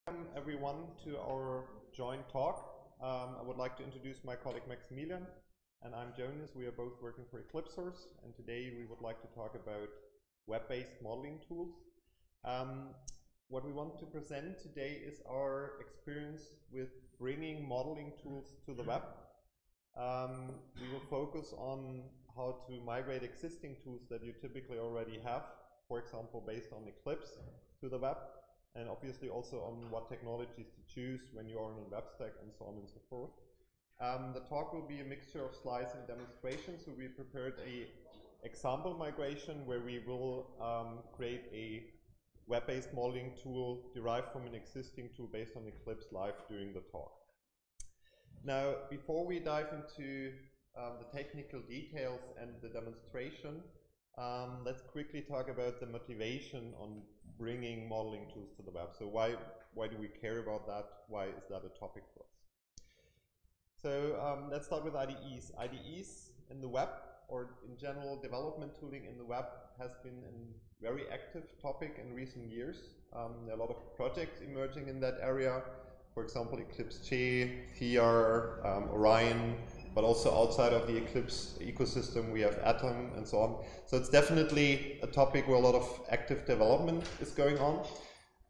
Welcome everyone to our joint talk. I would like to introduce my colleague Maximilian, and I'm Jonas. We are both working for Eclipse Source, and today we would like to talk about web-based modeling tools. What we want to present today is our experience with bringing modeling tools to the web. We will focus on how to migrate existing tools that you typically already have, for example, based on Eclipse, to the web, and obviously also on what technologies to choose when you are on a web stack and so on and so forth. The talk will be a mixture of slides and demonstrations, so we prepared a example migration where we will create a web-based modeling tool derived from an existing tool based on Eclipse live during the talk. Now, before we dive into the technical details and the demonstration, let's quickly talk about the motivation on bringing modeling tools to the web. So why do we care about that? Why is that a topic for us? So let's start with IDEs. IDEs in the web, or in general development tooling in the web, has been a very active topic in recent years. There are a lot of projects emerging in that area. For example, Eclipse Che, Thea, Orion, but also outside of the Eclipse ecosystem we have Atom and so on. So it's definitely a topic where a lot of active development is going on.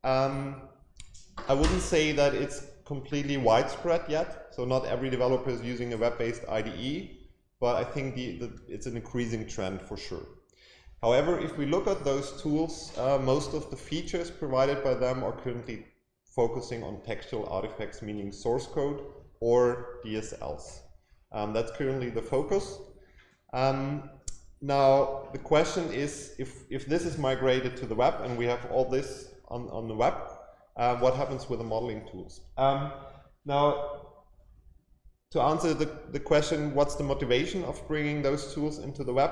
I wouldn't say that it's completely widespread yet, so not every developer is using a web-based IDE, but I think it's an increasing trend for sure. However, if we look at those tools, most of the features provided by them are currently focusing on textual artifacts, meaning source code or DSLs. That's currently the focus. Now, the question is, if this is migrated to the web and we have all this on the web, what happens with the modeling tools? Now, to answer the question, what's the motivation of bringing those tools into the web?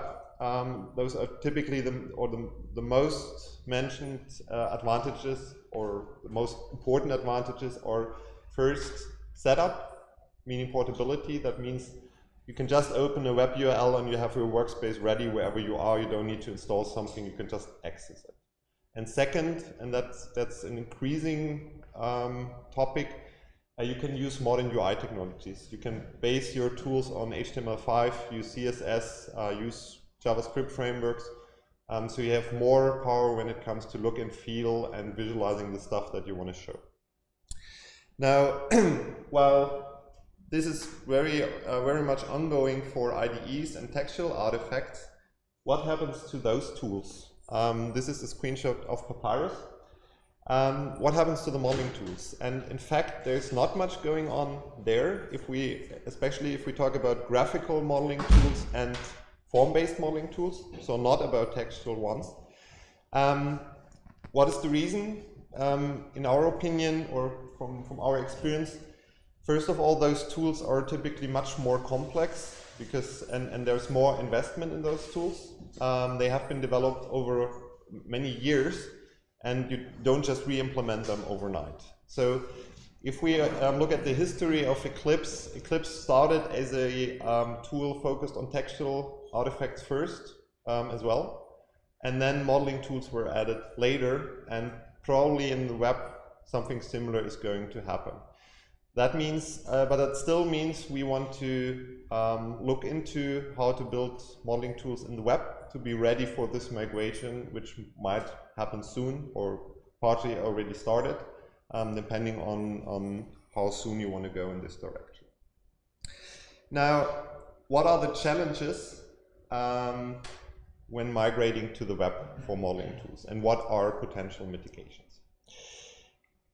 Those are typically the most mentioned advantages, or the most important advantages are first, setup, meaning portability. That means you can just open a web URL and you have your workspace ready wherever you are. You don't need to install something, you can just access it. And second, and that's an increasing topic, you can use modern UI technologies. You can base your tools on HTML5, use CSS, use JavaScript frameworks, so you have more power when it comes to look and feel and visualizing the stuff that you want to show. Now, while this is very much ongoing for IDEs and textual artifacts, what happens to those tools? This is a screenshot of Papyrus. What happens to the modeling tools? And in fact, there's not much going on there, especially if we talk about graphical modeling tools and form-based modeling tools, so not about textual ones. What is the reason? In our opinion, or from our experience, first of all, those tools are typically much more complex because, and there's more investment in those tools. They have been developed over many years, and you don't just re-implement them overnight. So if we look at the history of Eclipse, Eclipse started as a tool focused on textual artifacts first as well, and then modeling tools were added later, and probably in the web something similar is going to happen. That means, but that still means we want to look into how to build modeling tools in the web to be ready for this migration, which might happen soon or partly already started, depending on how soon you want to go in this direction. Now, what are the challenges when migrating to the web for modeling tools, and what are potential mitigations?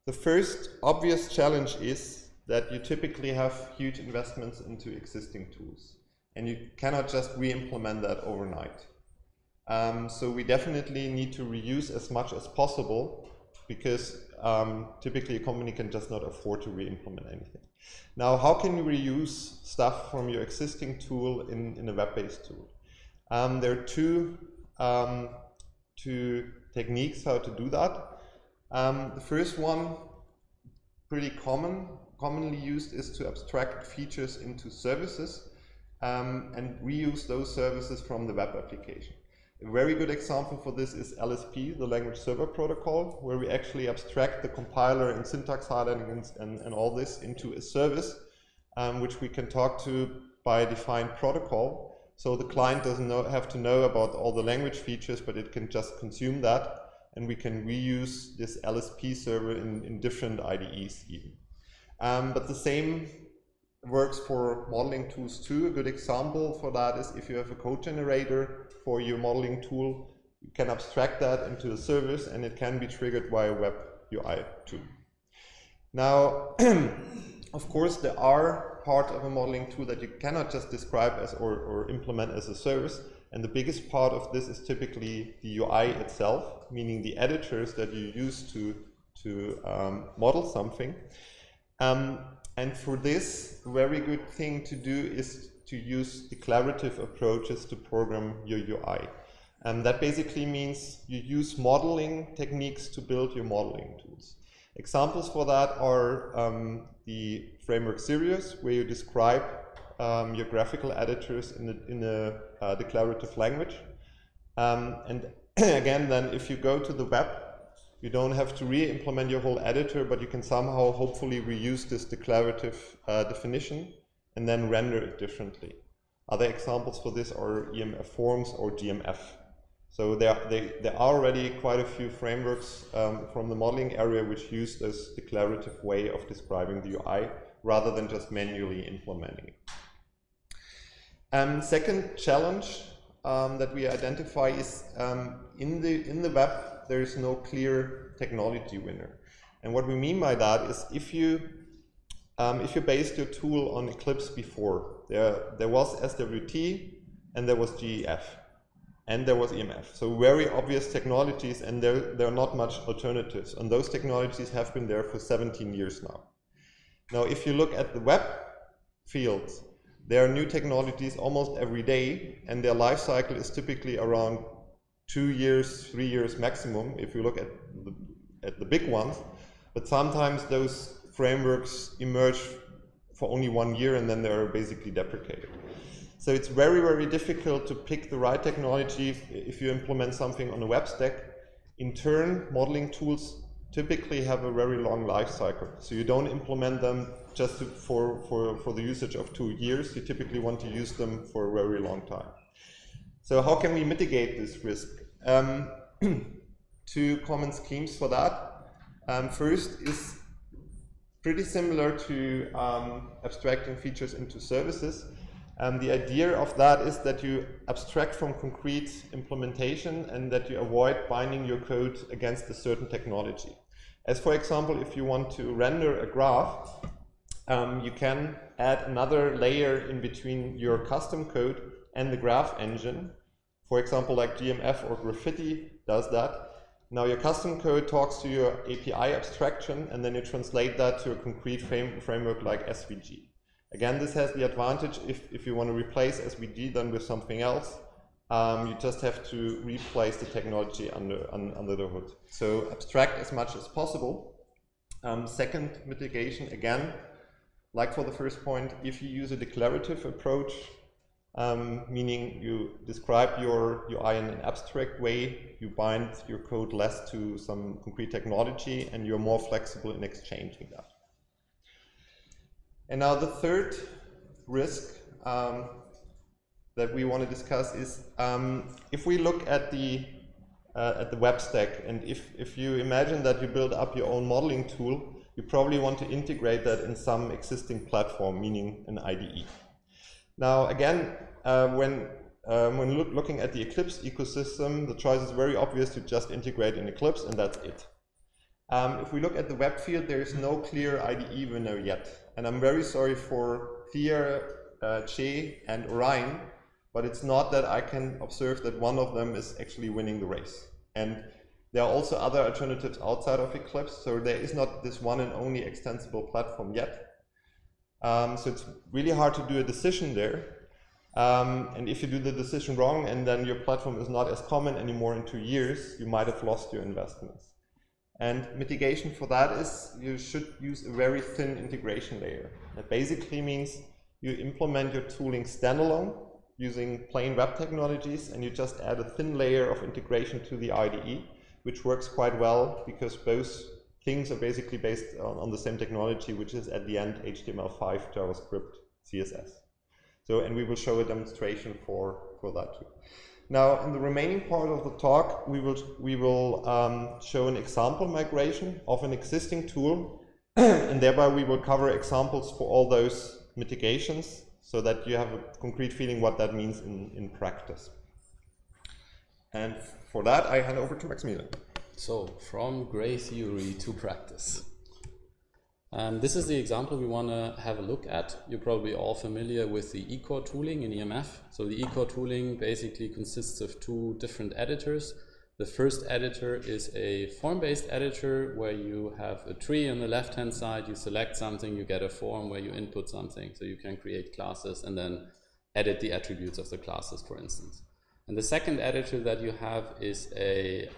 The first obvious challenge is that you typically have huge investments into existing tools, and you cannot just re-implement that overnight. So we definitely need to reuse as much as possible, because typically a company can just not afford to re-implement anything. Now, how can you reuse stuff from your existing tool in a web-based tool? There are two techniques how to do that. The first one, pretty commonly used, is to abstract features into services and reuse those services from the web application. A very good example for this is LSP, the Language Server Protocol, where we actually abstract the compiler and syntax highlighting and all this into a service, which we can talk to by a defined protocol. So the client doesn't have to know about all the language features, but it can just consume that, and we can reuse this LSP server in different IDEs even. But the same works for modeling tools too. A good example for that is if you have a code generator for your modeling tool, you can abstract that into a service and it can be triggered via web UI too. Now, of course, there are parts of a modeling tool that you cannot just describe as or implement as a service, and the biggest part of this is typically the UI itself, meaning the editors that you use to model something. And for this, a very good thing to do is to use declarative approaches to program your UI. And that basically means you use modeling techniques to build your modeling tools. Examples for that are the framework Sirius, where you describe your graphical editors in a declarative language. And again, then if you go to the web, you don't have to re-implement your whole editor, but you can somehow hopefully reuse this declarative definition and then render it differently. Other examples for this are EMF Forms or GMF. So there are already quite a few frameworks from the modeling area which use this declarative way of describing the UI rather than just manually implementing it. Second challenge that we identify is in the web there is no clear technology winner. And what we mean by that is if you based your tool on Eclipse before, there was SWT and there was GEF and there was EMF. So very obvious technologies, and there are not much alternatives. And those technologies have been there for 17 years now. Now, if you look at the web fields, there are new technologies almost every day, and their life cycle is typically around 2 years, 3 years maximum, if you look at the big ones. But sometimes those frameworks emerge for only 1 year and then they're basically deprecated. So it's very, very difficult to pick the right technology if you implement something on a web stack. In turn, modeling tools typically have a very long life cycle. So you don't implement them just for the usage of 2 years. You typically want to use them for a very long time. So how can we mitigate this risk? Two common schemes for that. First is pretty similar to abstracting features into services. The idea of that is that you abstract from concrete implementation and that you avoid binding your code against a certain technology. As for example, if you want to render a graph, you can add another layer in between your custom code and the graph engine. For example, like GMF or Graffiti does that. Now your custom code talks to your API abstraction, and then you translate that to a concrete framework like SVG. Again, this has the advantage if you want to replace SVG then with something else, you just have to replace the technology under the hood. So abstract as much as possible. Second mitigation, again, like for the first point, if you use a declarative approach, meaning you describe your UI in an abstract way, you bind your code less to some concrete technology, and you're more flexible in exchanging that. And now the third risk that we want to discuss is if we look at the web stack, and if you imagine that you build up your own modeling tool, you probably want to integrate that in some existing platform, meaning an IDE. Now again, when looking at the Eclipse ecosystem, the choice is very obvious to just integrate in Eclipse, and that's it. If we look at the web field, there is no clear IDE winner yet. And I'm very sorry for Thea, Che, and Orion, but it's not that I can observe that one of them is actually winning the race. And there are also other alternatives outside of Eclipse, so there is not this one and only extensible platform yet. So it's really hard to do a decision there. And if you do the decision wrong and then your platform is not as common anymore in 2 years, you might have lost your investments. And mitigation for that is you should use a very thin integration layer. That basically means you implement your tooling standalone, using plain web technologies, and you just add a thin layer of integration to the IDE, which works quite well because both things are basically based on the same technology, which is at the end HTML5, JavaScript, CSS. So, and we will show a demonstration for that too. Now, in the remaining part of the talk, we will show an example migration of an existing tool, and thereby we will cover examples for all those mitigations, so that you have a concrete feeling what that means in practice. And for that, I hand over to Maximilian. So, from gray theory to practice. This is the example we want to have a look at. You're probably all familiar with the EcoTooling in EMF. So the EcoTooling basically consists of two different editors. The first editor is a form-based editor where you have a tree on the left-hand side, you select something, you get a form where you input something, so you can create classes and then edit the attributes of the classes, for instance. And the second editor that you have is a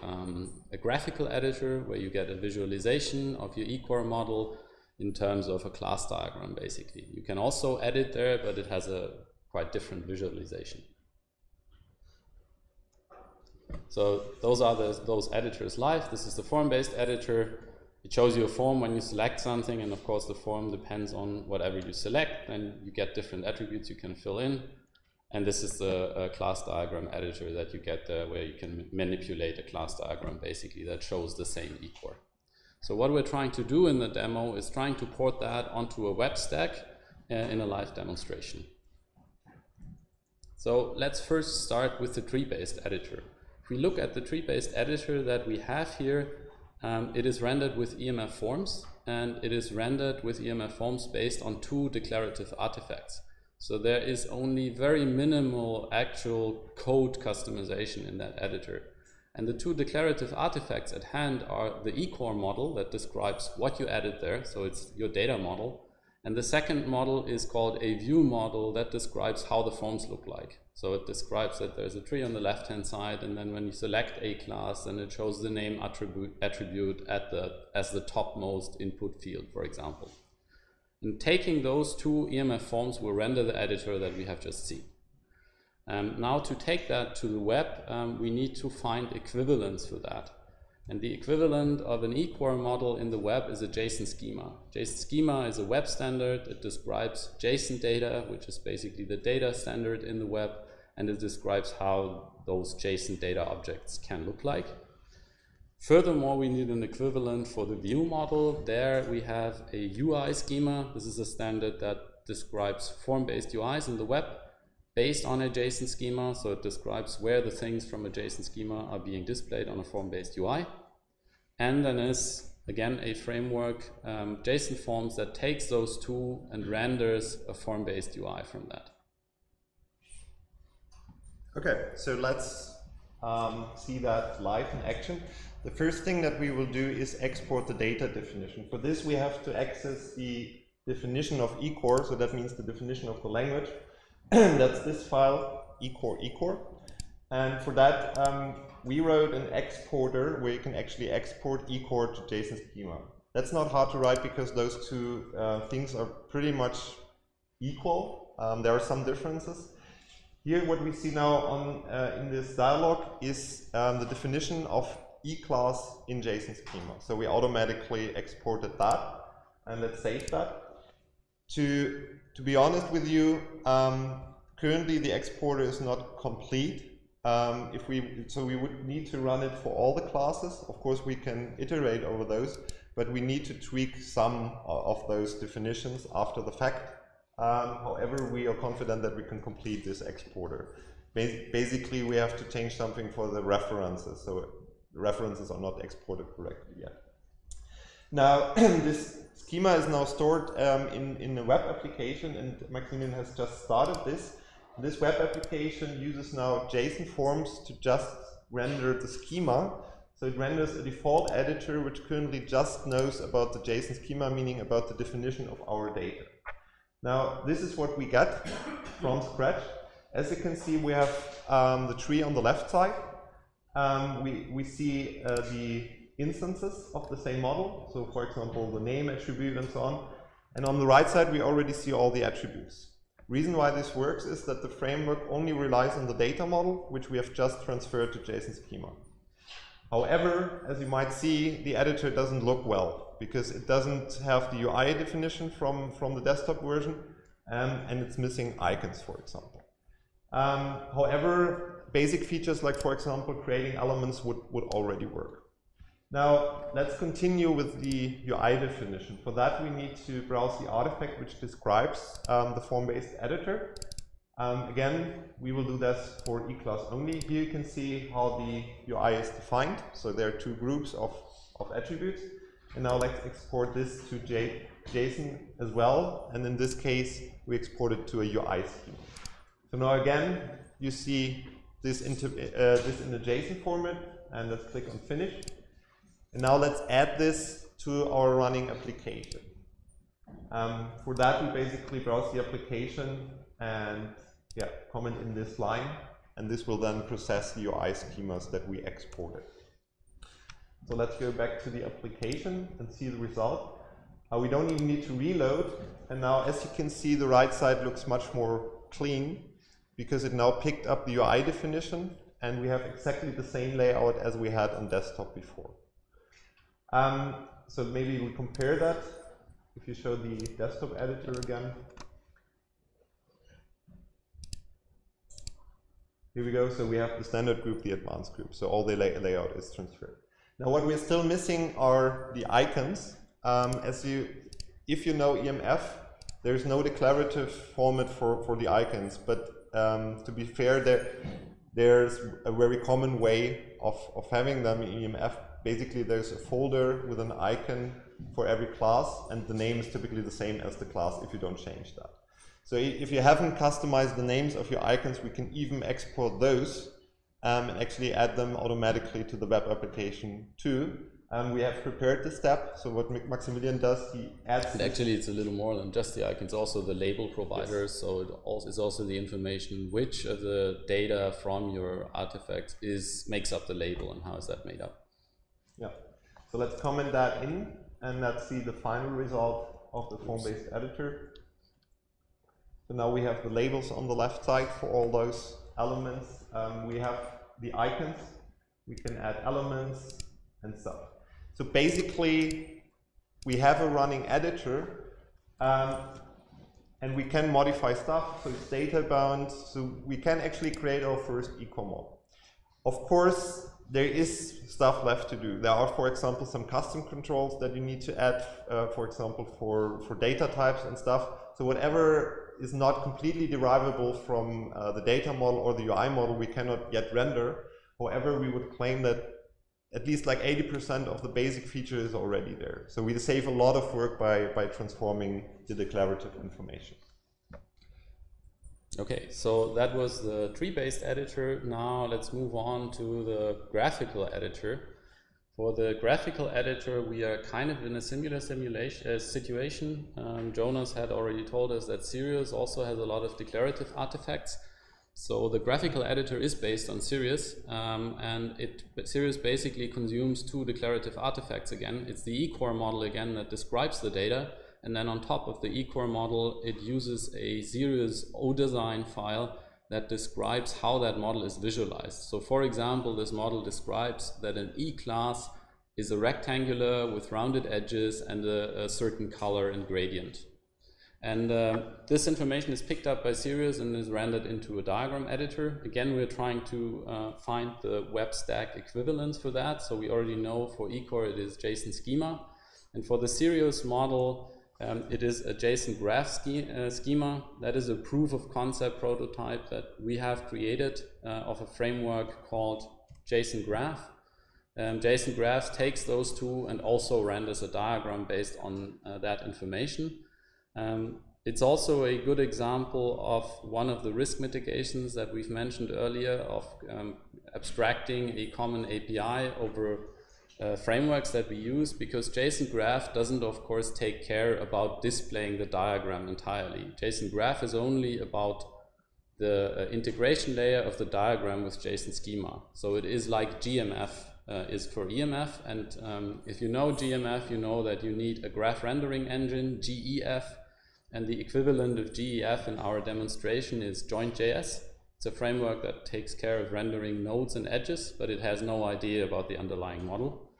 graphical editor where you get a visualization of your eCore model in terms of a class diagram, basically. You can also edit there, but it has a quite different visualization. So those are those editors live. This is the form-based editor. It shows you a form when you select something, and of course the form depends on whatever you select, and you get different attributes you can fill in. And this is the class diagram editor that you get there, where you can manipulate a class diagram basically that shows the same eCore. So what we're trying to do in the demo is trying to port that onto a web stack in a live demonstration. So let's first start with the TreeBased Editor. If we look at the TreeBased Editor that we have here, it is rendered with EMF Forms, and it is rendered with EMF Forms based on two declarative artifacts. So there is only very minimal actual code customization in that editor. And the two declarative artifacts at hand are the eCore model that describes what you added there, so it's your data model. And the second model is called a view model that describes how the forms look like. So it describes that there's a tree on the left-hand side, and then when you select a class, then it shows the name attribute as the topmost input field, for example. And taking those two EMF forms will render the editor that we have just seen. Now to take that to the web, we need to find equivalents for that. And the equivalent of an eCore model in the web is a JSON schema. JSON schema is a web standard. It describes JSON data, which is basically the data standard in the web, and it describes how those JSON data objects can look like. Furthermore, we need an equivalent for the view model. There we have a UI schema. This is a standard that describes form-based UIs in the web based on a JSON schema, so it describes where the things from a JSON schema are being displayed on a form-based UI. And then is, again, a framework, JSON Forms, that takes those two and renders a form-based UI from that. Okay, so let's see that live in action. The first thing that we will do is export the data definition. For this, we have to access the definition of eCore, so that means the definition of the language. That's this file, eCore. And for that, we wrote an exporter where you can actually export eCore to JSON schema. That's not hard to write because those two things are pretty much equal. There are some differences. Here, what we see now in this dialog is the definition of eClass in JSON schema. So we automatically exported that, and let's save that. To be honest with you, currently the exporter is not complete. So we would need to run it for all the classes. Of course, we can iterate over those, but we need to tweak some of those definitions after the fact. However, we are confident that we can complete this exporter. Basically, we have to change something for the references, so the references are not exported correctly yet. Now, this schema is now stored in a web application, and Maximilian has just started this. This web application uses now JSON Forms to just render the schema. So it renders a default editor which currently just knows about the JSON schema, meaning about the definition of our data. Now, this is what we get from scratch. As you can see, we have the tree on the left side. We see the instances of the same model. So, for example, the name attribute and so on. And on the right side, we already see all the attributes. Reason why this works is that the framework only relies on the data model, which we have just transferred to JSON Schema. However, as you might see, the editor doesn't look well because it doesn't have the UI definition from the desktop version, and it's missing icons, for example. However, basic features like, for example, creating elements would already work. Now, let's continue with the UI definition. For that, we need to browse the artifact which describes the form-based editor. Again, we will do this for E-class only. Here you can see how the UI is defined. So there are two groups of attributes. And now let's export this to JSON as well. And in this case, we export it to a UI schema. So now again, you see this in the JSON format. And let's click on Finish. And now let's add this to our running application. For that, we basically browse the application and comment in this line, and this will then process the UI schemas that we exported. So let's go back to the application and see the result. We don't even need to reload, and now as you can see, the right side looks much more clean because it now picked up the UI definition, and we have exactly the same layout as we had on desktop before. So maybe we compare that. If you show the desktop editor again. Here we go. So we have the standard group, the advanced group. So all the layout is transferred. Now what we're still missing are the icons. If you know EMF, there's no declarative format for the icons. But to be fair, there's a very common way of having them in EMF. Basically, there's a folder with an icon for every class, and the name is typically the same as the class if you don't change that. So if you haven't customized the names of your icons, we can even export those and actually add them automatically to the web application too. We have prepared the step. So what Maximilian does, he adds... And actually, it's a little more than just the icons, also the label providers. Yes. So it's also the information which of the data from your artifact makes up the label, and how is that made up. Yeah, so let's comment that in, and let's see the final result of the form-based editor. So now we have the labels on the left side for all those elements. We have the icons, we can add elements and stuff. So basically, we have a running editor, and we can modify stuff, so it's data bound, so we can actually create our first eco model. Of course, there is stuff left to do. There are, for example, some custom controls that you need to add, for example, for data types and stuff. So whatever is not completely derivable from the data model or the UI model, we cannot yet render. However, we would claim that at least like 80% of the basic feature is already there. So we save a lot of work by transforming the declarative information. Okay, so that was the tree-based editor. Now let's move on to the graphical editor. For the graphical editor, we are kind of in a similar situation. Jonas had already told us that Sirius also has a lot of declarative artifacts. So the graphical editor is based on Sirius, and Sirius basically consumes two declarative artifacts again. It's the eCore model again that describes the data. And then on top of the eCore model, it uses a Sirius ODesign file that describes how that model is visualized. So for example, this model describes that an E-class is a rectangular with rounded edges and a certain color and gradient. And this information is picked up by Sirius and is rendered into a diagram editor. Again, we're trying to find the web stack equivalence for that. So we already know for eCore it is JSON Schema. And for the Sirius model, it is a JSON Graph schema. That is a proof of concept prototype that we have created of a framework called JSON Graph. JSON Graph takes those two and also renders a diagram based on that information. It's also a good example of one of the risk mitigations that we've mentioned earlier of abstracting a common API over frameworks that we use, because JSON Graph doesn't of course take care about displaying the diagram entirely. JSON Graph is only about the integration layer of the diagram with JSON Schema. So it is like GMF is for EMF, and if you know GMF, you know that you need a graph rendering engine, GEF, And the equivalent of GEF in our demonstration is JointJS. It's a framework that takes care of rendering nodes and edges, but it has no idea about the underlying model.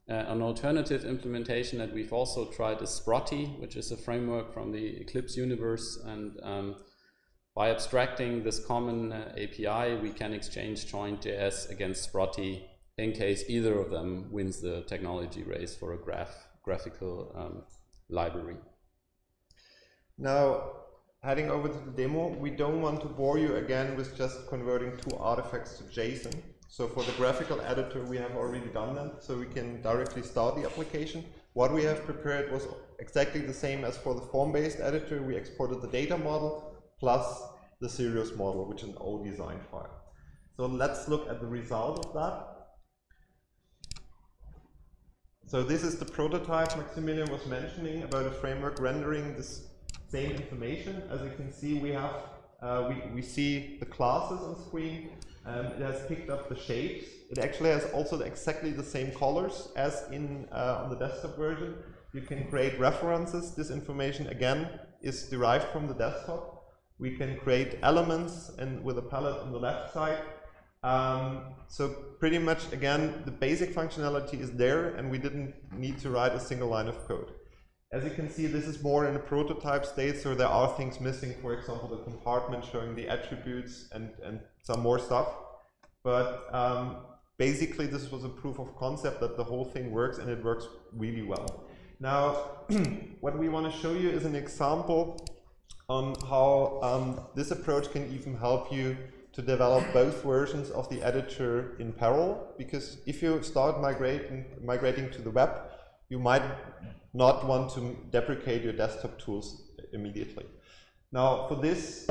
An alternative implementation that we've also tried is Sprotty, which is a framework from the Eclipse universe. And by abstracting this common API, we can exchange JointJS against Sprotty in case either of them wins the technology race for a graphical library. Now, heading over to the demo, we don't want to bore you again with just converting two artifacts to JSON. So for the graphical editor, we have already done that, so we can directly start the application. What we have prepared was exactly the same as for the form-based editor. We exported the data model plus the serious model, which is an old design file. So let's look at the result of that. So this is the prototype Maximilian was mentioning about a framework rendering this same information. As you can see, we have we see the classes on screen. It has picked up the shapes. It actually has also exactly the same colors as in on the desktop version. You can create references. This information again is derived from the desktop. We can create elements and with a palette on the left side. So pretty much again the basic functionality is there, and we didn't need to write a single line of code. As you can see, this is more in a prototype state, so there are things missing, for example the compartment showing the attributes and some more stuff. But basically this was a proof of concept that the whole thing works, and it works really well. Now what we want to show you is an example on how this approach can even help you to develop both versions of the editor in parallel, because if you start migrating to the web, you might not want to deprecate your desktop tools immediately. Now for this,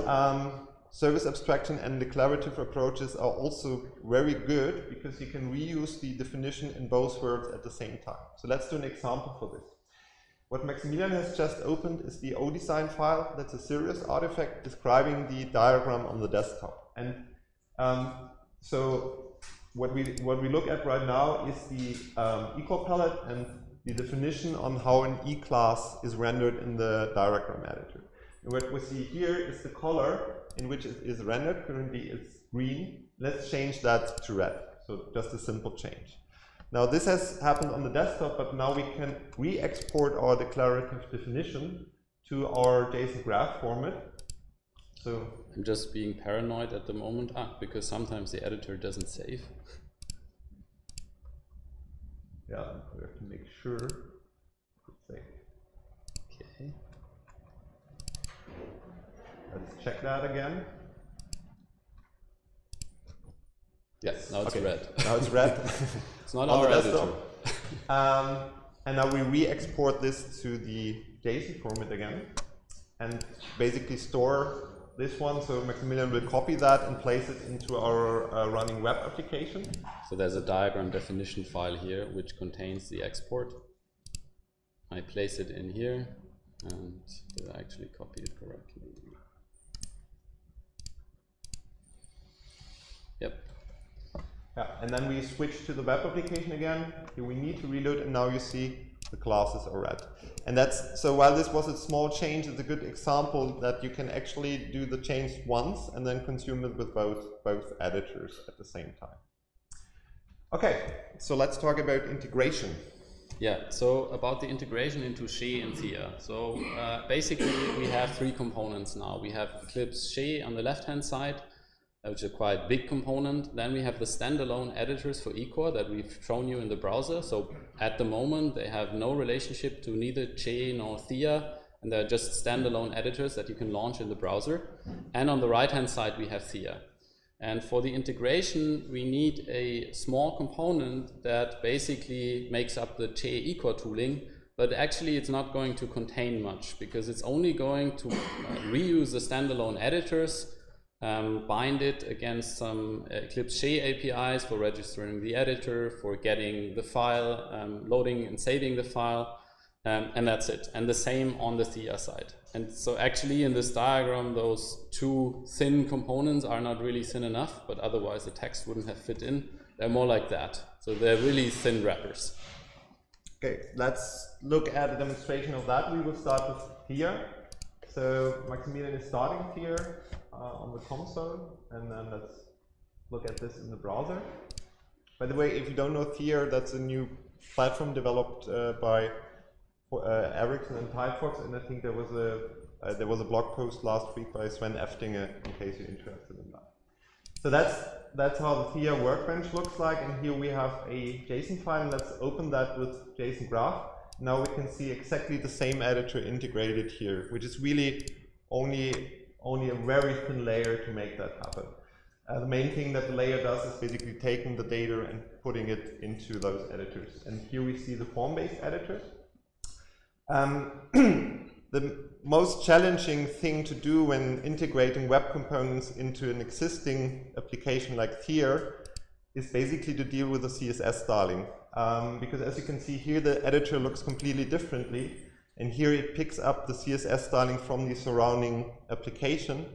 service abstraction and declarative approaches are also very good because you can reuse the definition in both words at the same time. So let's do an example for this. What Maximilian has just opened is the ODesign file. That's a serious artifact describing the diagram on the desktop. And so what we look at right now is the equal palette and the definition on how an E-class is rendered in the diagram editor. And what we see here is the color in which it is rendered. Currently it's green. Let's change that to red. So just a simple change. Now this has happened on the desktop, but now we can re-export our declarative definition to our JSON graph format. So I'm just being paranoid at the moment, because sometimes the editor doesn't save. Yeah, we have to make sure. Okay. Let's check that again. Yes, now it's red. Now it's red. It's not our editor. And now we re-export this to the JSON format again, and basically store this one. So Maximilian will copy that and place it into our running web application. So there's a diagram definition file here which contains the export. I place it in here, and did I actually copy it correctly? Yep. Yeah, and then we switch to the web application again. Here we need to reload, and now you see the classes are red. And that's, so while this was a small change, it's a good example that you can actually do the change once and then consume it with both editors at the same time. Okay, so let's talk about integration. Yeah, so about the integration into Che and Thea. So basically we have three components now. We have Eclipse Che on the left-hand side, which is a quite big component. Then we have the standalone editors for eCore that we've shown you in the browser. So at the moment, they have no relationship to neither Che nor Thea, and they're just standalone editors that you can launch in the browser. And on the right-hand side, we have Thea. And for the integration, we need a small component that basically makes up the Che eCore tooling, but actually it's not going to contain much because it's only going to reuse the standalone editors, bind it against some Eclipse Che APIs for registering the editor, for getting the file, loading and saving the file, and that's it. And the same on the Thea side. And so actually in this diagram, those two thin components are not really thin enough, but otherwise the text wouldn't have fit in. They're more like that. So they're really thin wrappers. Okay, let's look at a demonstration of that. We will start with Thea. so Maximilian is starting here on the console, and then let's look at this in the browser. By the way, if you don't know Thea, that's a new platform developed by Ericsson and Typefox, and I think there was a blog post last week by Sven Eftinger, in case you're interested in that. So that's how the Thea workbench looks like, and here we have a JSON file. Let's open that with JSON-Graph. Now we can see exactly the same editor integrated here, which is really only a very thin layer to make that happen. The main thing that the layer does is basically taking the data and putting it into those editors. And here we see the form-based editors. The most challenging thing to do when integrating web components into an existing application like Thea is basically to deal with the CSS styling. Because as you can see here, the editor looks completely differently. And here it picks up the CSS styling from the surrounding application.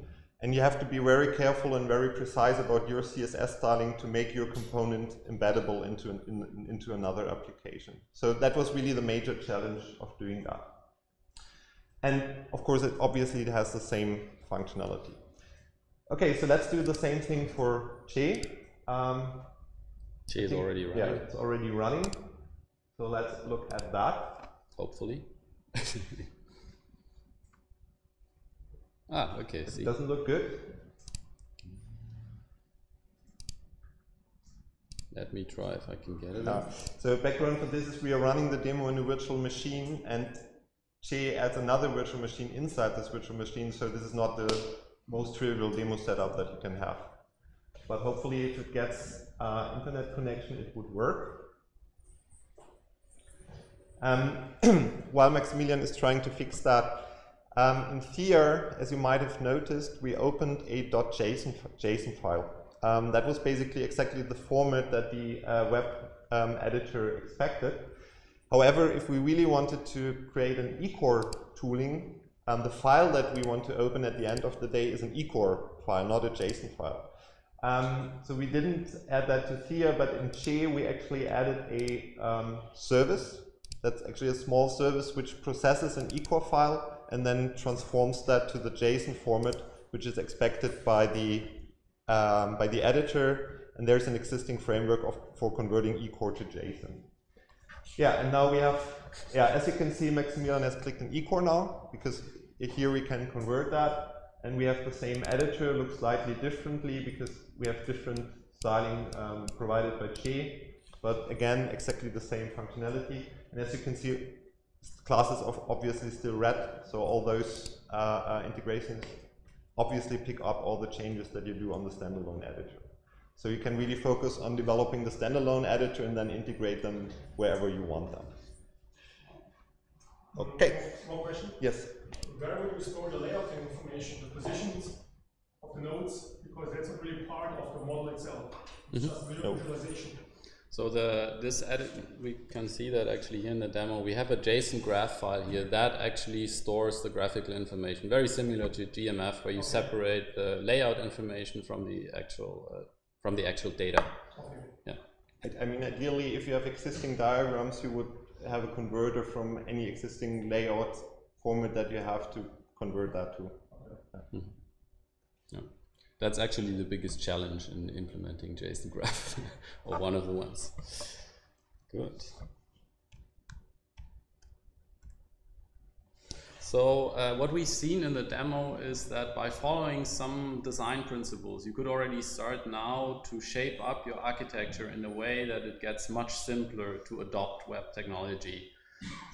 And you have to be very careful and very precise about your CSS styling to make your component embeddable into another application. So that was really the major challenge of doing that. And of course, obviously it has the same functionality. Okay, so let's do the same thing for Che. Che is already running. Yeah, it's already running. So let's look at that. Hopefully. Ah, okay. It doesn't look good. Let me try if I can get it. So background for this is we are running the demo in a virtual machine, and Che adds another virtual machine inside this virtual machine, so this is not the most trivial demo setup that you can have. But hopefully if it gets internet connection, it would work. While Maximilian is trying to fix that, in Thea, as you might have noticed, we opened a .json file. That was basically exactly the format that the web editor expected. However, if we really wanted to create an eCore tooling, the file that we want to open at the end of the day is an eCore file, not a JSON file. So we didn't add that to Thea, but in Che we actually added a service. That's actually a small service which processes an eCore file and then transforms that to the JSON format, which is expected by the editor. And there's an existing framework for converting eCore to JSON. Yeah, and now we have, as you can see, Maximilian has clicked on eCore now, because here we can convert that. And we have the same editor, looks slightly differently because we have different styling provided by Che, but again, exactly the same functionality. And as you can see, classes are obviously still red, so all those integrations obviously pick up all the changes that you do on the standalone editor. So you can really focus on developing the standalone editor and then integrate them wherever you want them. Okay. One question? Yes. Where will you store the layout information, the positions of the nodes? Because that's not really part of the model itself. It's just visualization. So this edit, we can see that actually here in the demo, we have a JSON graph file here that actually stores the graphical information, very similar to GMF, where you separate the layout information from the actual data. Okay. Yeah. I mean, ideally, if you have existing diagrams, you would have a converter from any existing layout format that you have to convert that to. Mm-hmm. Yeah. That's actually the biggest challenge in implementing JSON Graph, or one of the ones. Good. So what we've seen in the demo is that by following some design principles, you could already start now to shape up your architecture in a way that it gets much simpler to adopt web technology.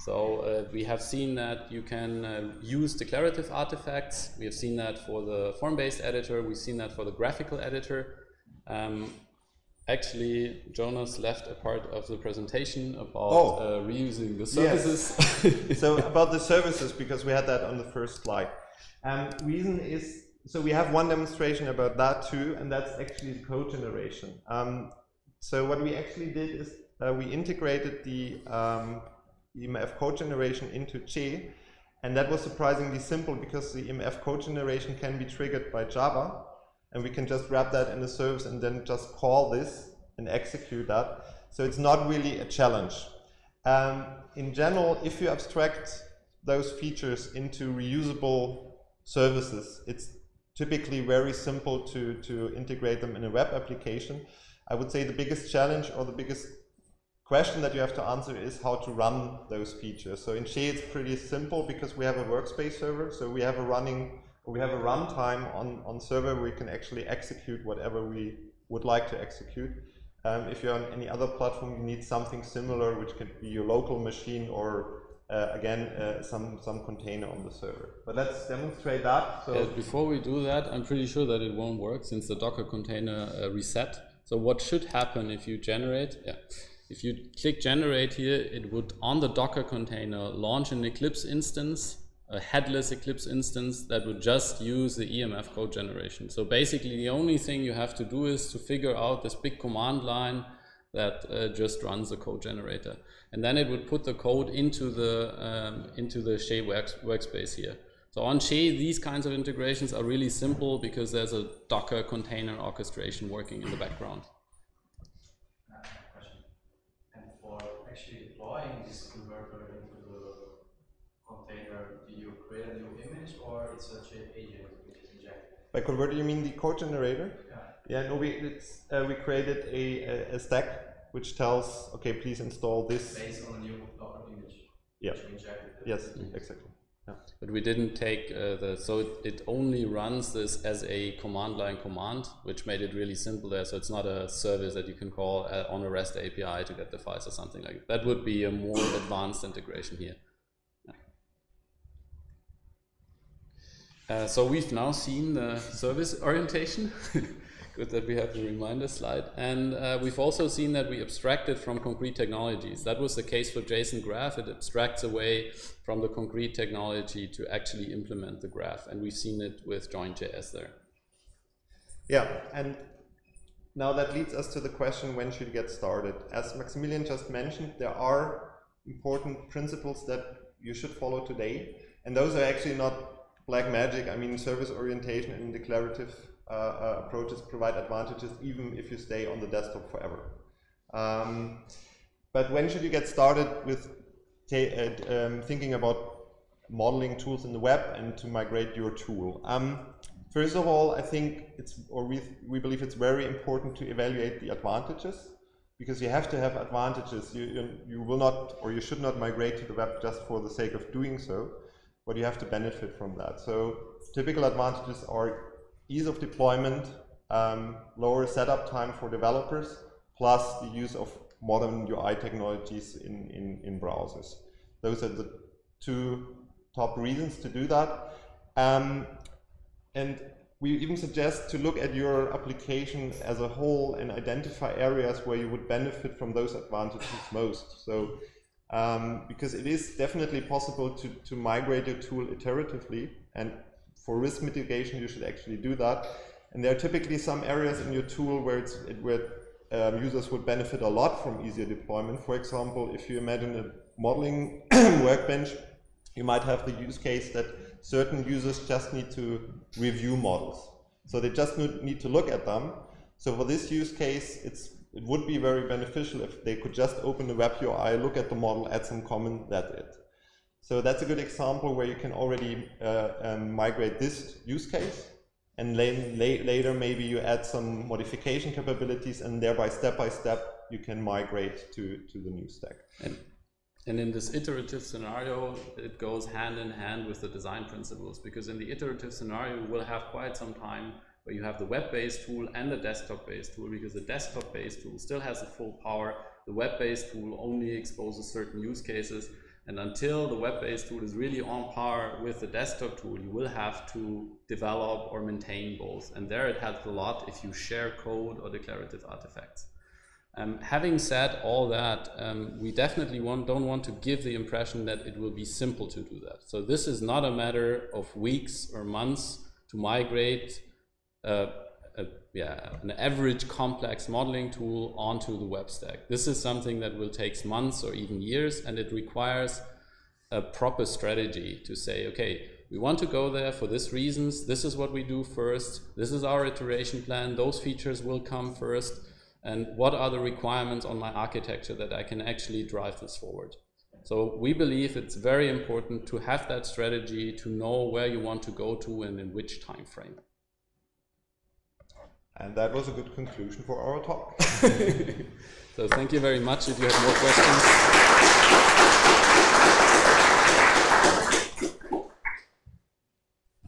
So we have seen that you can use declarative artifacts. We have seen that for the form-based editor. We've seen that for the graphical editor. Actually, Jonas left a part of the presentation about reusing the services. Yes. So about the services, because we had that on the first slide. Reason is, so we have one demonstration about that too, and that's actually the code generation. So what we actually did is we integrated the EMF code generation into Che, and that was surprisingly simple because the EMF code generation can be triggered by Java, and we can just wrap that in the service and then just call this and execute that. So it's not really a challenge. In general, if you abstract those features into reusable services. It's typically very simple to integrate them in a web application. I would say the biggest challenge or the biggest question that you have to answer is how to run those features. So in Che it's pretty simple because we have a workspace server, so we have a runtime on server where we can actually execute whatever we would like to execute. If you're on any other platform, you need something similar, which could be your local machine or again some container on the server. But let's demonstrate that. So before we do that, I'm pretty sure that it won't work since the Docker container reset. So what should happen if you generate? If you click generate here, it would on the Docker container launch an Eclipse instance, a headless Eclipse instance that would just use the EMF code generation. So basically the only thing you have to do is to figure out this big command line that just runs the code generator. And then it would put the code into the Che workspace here. So on Che, these kinds of integrations are really simple because there's a Docker container orchestration working in the background. Actually deploying this converter into the container, do you create a new image or it's a Che agent which is injected? By converter you mean the code generator? Yeah. Yeah, no, we created a stack which tells, okay, please install this. Based on a new Docker image. Yeah. Which you injected. Yes, exactly. Yeah. But we didn't take so it only runs this as a command line command, which made it really simple there. So it's not a service that you can call on a REST API to get the files or something like that. That would be a more advanced integration here. Yeah. So we've now seen the service orientation. Good that we have the reminder slide. And we've also seen that we abstracted from concrete technologies. That was the case for JSON Graph. It abstracts away from the concrete technology to actually implement the graph. And we've seen it with JointJS there. Yeah, and now that leads us to the question, when should you get started? As Maximilian just mentioned, there are important principles that you should follow today. And those are actually not black magic. I mean, service orientation and declarative approaches provide advantages even if you stay on the desktop forever. But when should you get started with thinking about modeling tools in the web and to migrate your tool? First of all, I think we believe it's very important to evaluate the advantages, because you have to have advantages. You will not, or you should not migrate to the web just for the sake of doing so, but you have to benefit from that. So typical advantages are ease of deployment, lower setup time for developers, plus the use of modern UI technologies in browsers. Those are the two top reasons to do that. And we even suggest to look at your application as a whole and identify areas where you would benefit from those advantages most. So, because it is definitely possible to migrate your tool iteratively, and for risk mitigation, you should actually do that. And there are typically some areas in your tool where users would benefit a lot from easier deployment. For example, if you imagine a modeling workbench, you might have the use case that certain users just need to review models. So they just need to look at them. So for this use case, it would be very beneficial if they could just open the web UI, look at the model, add some comment, that's it. So that's a good example where you can already migrate this use case, and later maybe you add some modification capabilities, and thereby step by step you can migrate to the new stack. And in this iterative scenario, it goes hand in hand with the design principles, because in the iterative scenario you will have quite some time where you have the web-based tool and the desktop-based tool, because the desktop-based tool still has the full power. The web-based tool only exposes certain use cases. And until the web-based tool is really on par with the desktop tool, you will have to develop or maintain both. And there it helps a lot if you share code or declarative artifacts. Having said all that, we definitely don't want to give the impression that it will be simple to do that. So this is not a matter of weeks or months to migrate an average complex modeling tool onto the web stack. This is something that will take months or even years, and it requires a proper strategy to say, okay, we want to go there for these reasons, this is what we do first, this is our iteration plan, those features will come first, and what are the requirements on my architecture that I can actually drive this forward. So we believe it's very important to have that strategy, to know where you want to go to and in which time frame. And that was a good conclusion for our talk. So thank you very much. If you have more questions.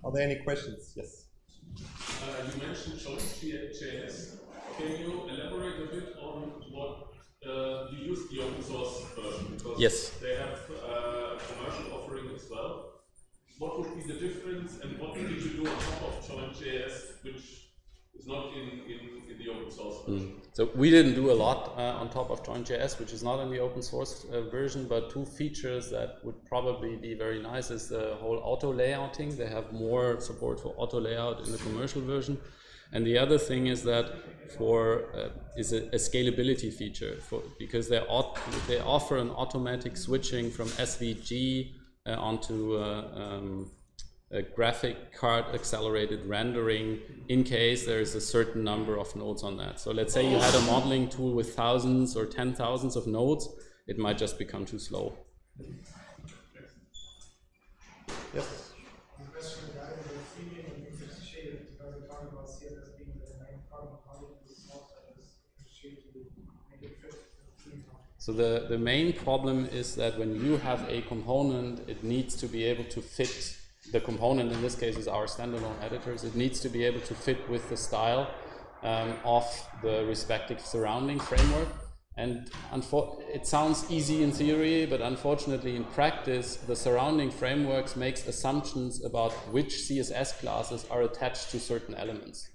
Are there any questions? Yes. You mentioned JointJS. Can you elaborate a bit on what you use the open source version? Because yes, they have a commercial offering as well. What would be the difference, and what did you do on top of JointJS, which is not in the open source version? So we didn't do a lot on top of JointJS, which is not in the open source version, but two features that would probably be very nice is the whole auto layouting. They have more support for auto layout in the commercial version. And the other thing is that is a scalability feature because they offer an automatic switching from SVG onto a graphic card accelerated rendering in case there is a certain number of nodes on that. So let's say you had a modeling tool with thousands or 10,000s of nodes, it might just become too slow. Yes. The question regarding the theming and Eclipse Che, because we talked about CSS being the main problem, how do you solve that with Eclipse Che to make it fit the theme? So the main problem is that when you have a component, it needs to be able to fit. The component in this case is our standalone editors. It needs to be able to fit with the style of the respective surrounding framework. And it sounds easy in theory, but unfortunately in practice, the surrounding frameworks makes assumptions about which CSS classes are attached to certain elements.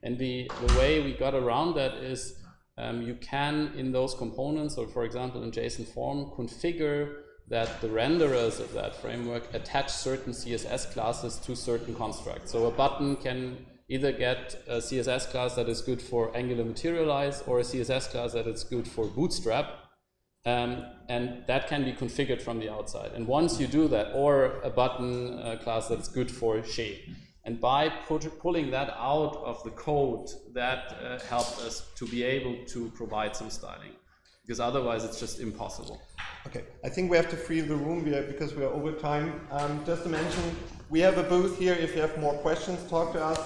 And the way we got around that is you can, in those components, or for example in JSON form, configure that the renderers of that framework attach certain CSS classes to certain constructs. So a button can either get a CSS class that is good for Angular Materialize or a CSS class that is good for Bootstrap, and that can be configured from the outside. And once you do that, or a button class that's good for Che, and by pulling that out of the code, that helped us to be able to provide some styling, because otherwise it's just impossible. Okay, I think we have to free the room because we are over time. Just to mention, we have a booth here. If you have more questions, talk to us.